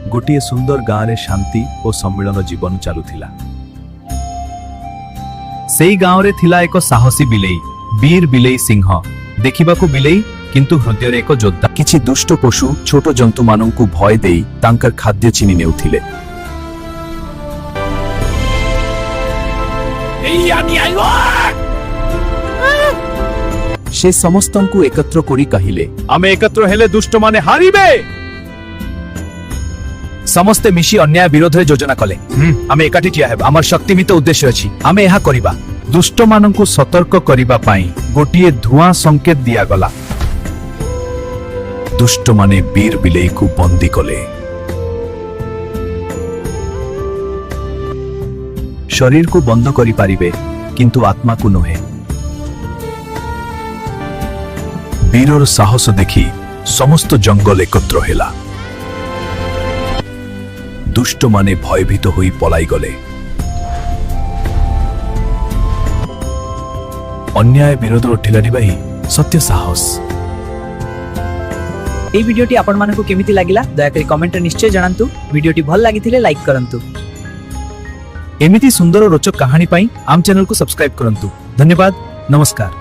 गोटे सुंदर गाँव शांति और सम्मिलन जीवन चलुथिला। सेई गाँव रे थिला एक साहसी बिलेई, वीर बिलेई सिंह। देखिबाकू बिलेई किंतु हृदय रे एक योद्धा। किछि दुष्ट पशु छोट जंतु माननकु भय देई तांकर खाद्य चिनी नेउथिले। से समस्तंकु एकत्र करी कहिले, आमे एकत्र हेले दुष्ट माने हारिबे। समस्ते मिशी अन्याय विरोध रे योजना कले। आमे एकाठी ठिया हेबा, हमर शक्तिमित उद्देश्य अछि, आमे एहा करिबा। दुष्ट माननकु सतर्क करिबा पई गोटिए धुआं संकेत दिया गला। दुष्ट माने वीर बिलेई को बंदी कले। शरीर को बंद करि पारिबे किंतु आत्मा को नहे। वीरर साहस देखि समस्त जंगल एकत्र हेला। दुष्ट माने भयभीत होई पलाई गले। अन्याय विरोध ठेलानी बाही सत्य साहस। এই ভিডিওটি আপনার কেমিতি লাগিলা দয়াকরি কমেন্টে নিশ্চয় জানান্তু। ভিডিওটি ভাল লাগিলে লাইক করন্তু। एमिति सुंदर और रोचक कहानी पाई आम चैनल को सब्सक्राइब करंतु। धन्यवाद, नमस्कार।